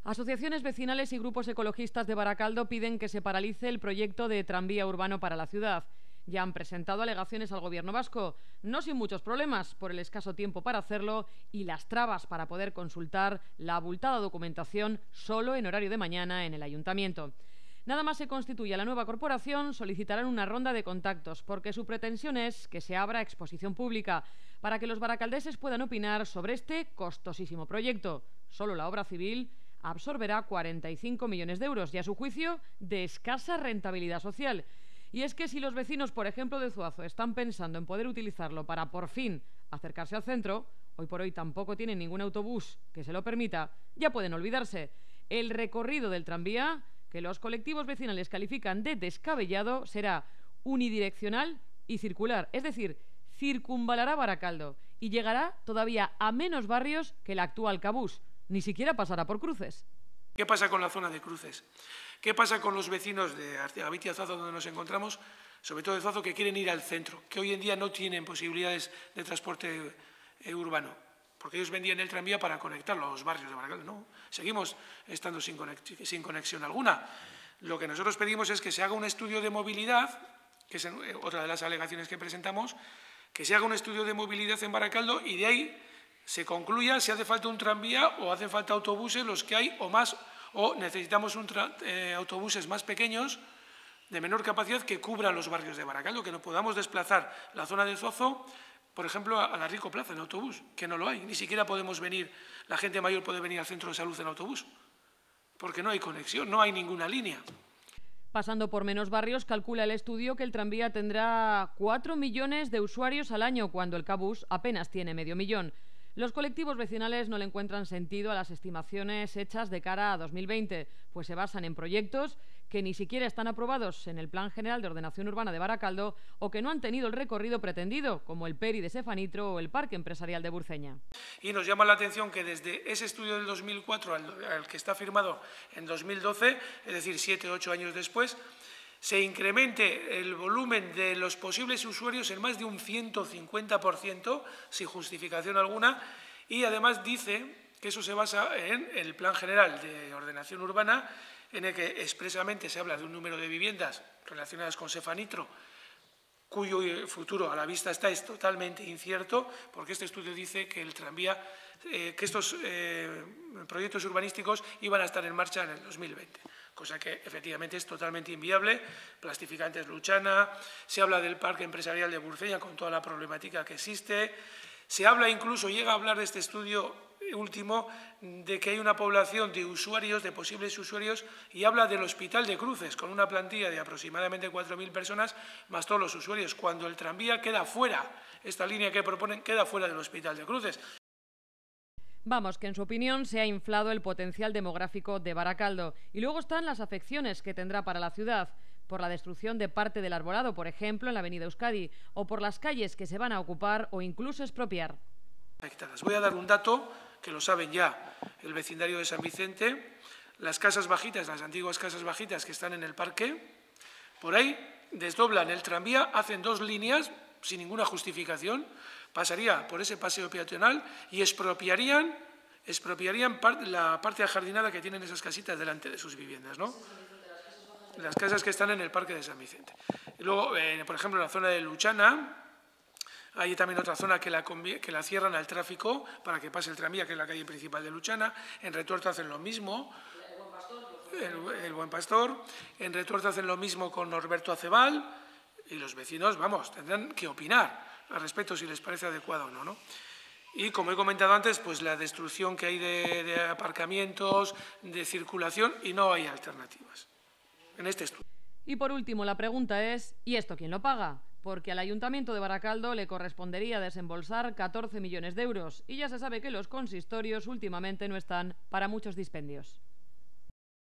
Asociaciones vecinales y grupos ecologistas de Baracaldo piden que se paralice el proyecto de tranvía urbano para la ciudad. Ya han presentado alegaciones al gobierno vasco, no sin muchos problemas por el escaso tiempo para hacerlo y las trabas para poder consultar la abultada documentación solo en horario de mañana en el ayuntamiento. Nada más se constituya la nueva corporación, solicitarán una ronda de contactos, porque su pretensión es que se abra exposición pública para que los baracaldeses puedan opinar sobre este costosísimo proyecto. Solo la obra civil absorberá 45 millones de euros y, a su juicio, de escasa rentabilidad social. Y es que si los vecinos, por ejemplo, de Zuazo, están pensando en poder utilizarlo para, por fin, acercarse al centro, hoy por hoy tampoco tienen ningún autobús que se lo permita, ya pueden olvidarse. El recorrido del tranvía, que los colectivos vecinales califican de descabellado, será unidireccional y circular, es decir, circunvalará Baracaldo y llegará todavía a menos barrios que el actual Cabús. Ni siquiera pasará por Cruces. ¿Qué pasa con la zona de Cruces? ¿Qué pasa con los vecinos de Artigabitia, Zuazo, donde nos encontramos, sobre todo de Zuazo, que quieren ir al centro, que hoy en día no tienen posibilidades de transporte urbano? Porque ellos vendían el tranvía para conectar los barrios de Baracaldo. No, seguimos estando sin conexión alguna. Lo que nosotros pedimos es que se haga un estudio de movilidad, que es otra de las alegaciones que presentamos, que se haga un estudio de movilidad en Baracaldo y de ahí se concluya si hace falta un tranvía o hacen falta autobuses, los que hay o más, o necesitamos autobuses más pequeños, de menor capacidad, que cubran los barrios de Baracaldo, que no podamos desplazar la zona de Zuazo, por ejemplo, a la Rico Plaza en autobús, que no lo hay. Ni siquiera podemos venir, la gente mayor puede venir al centro de salud en autobús, porque no hay conexión, no hay ninguna línea. Pasando por menos barrios, calcula el estudio que el tranvía tendrá 4 millones de usuarios al año, cuando el Cabús apenas tiene medio millón. Los colectivos vecinales no le encuentran sentido a las estimaciones hechas de cara a 2020, pues se basan en proyectos que ni siquiera están aprobados en el Plan General de Ordenación Urbana de Baracaldo o que no han tenido el recorrido pretendido, como el PERI de Sefanitro o el Parque Empresarial de Burceña. Y nos llama la atención que desde ese estudio del 2004 al que está firmado en 2012, es decir, 7 o 8 años después, se incremente el volumen de los posibles usuarios en más de un 150%, sin justificación alguna, y además dice que eso se basa en el Plan General de Ordenación Urbana, en el que expresamente se habla de un número de viviendas relacionadas con Sefanitro, cuyo futuro a la vista está, es totalmente incierto, porque este estudio dice que el tranvía, que estos proyectos urbanísticos iban a estar en marcha en el 2020. Cosa que efectivamente es totalmente inviable. Plastificantes Luchana, se habla del Parque Empresarial de Burceña con toda la problemática que existe, se habla incluso, llega a hablar de este estudio último, de que hay una población de usuarios, de posibles usuarios, y habla del Hospital de Cruces, con una plantilla de aproximadamente 4.000 personas, más todos los usuarios, cuando el tranvía queda fuera, esta línea que proponen queda fuera del Hospital de Cruces. Vamos, que en su opinión se ha inflado el potencial demográfico de Baracaldo. Y luego están las afecciones que tendrá para la ciudad, por la destrucción de parte del arbolado, por ejemplo, en la avenida Euskadi, o por las calles que se van a ocupar o incluso expropiar. Voy a dar un dato que lo saben ya el vecindario de San Vicente. Las casas bajitas, las antiguas casas bajitas que están en el parque, por ahí desdoblan el tranvía, hacen 2 líneas sin ninguna justificación, pasaría por ese paseo peatonal y expropiarían la parte ajardinada que tienen esas casitas delante de sus viviendas, ¿no? Las casas que están en el parque de San Vicente. Y luego, por ejemplo, en la zona de Luchana, hay también otra zona que la cierran al tráfico para que pase el tranvía, que es la calle principal de Luchana. En Retuerto hacen lo mismo. El Buen Pastor. En Retuerto hacen lo mismo con Norberto Acebal. Y los vecinos, vamos, tendrán que opinar al respecto si les parece adecuado o no, ¿no? Y como he comentado antes, pues la destrucción que hay de aparcamientos, de circulación, y no hay alternativas en este estudio. Y por último, la pregunta es, ¿y esto quién lo paga? Porque al Ayuntamiento de Baracaldo le correspondería desembolsar 14 millones de euros y ya se sabe que los consistorios últimamente no están para muchos dispendios.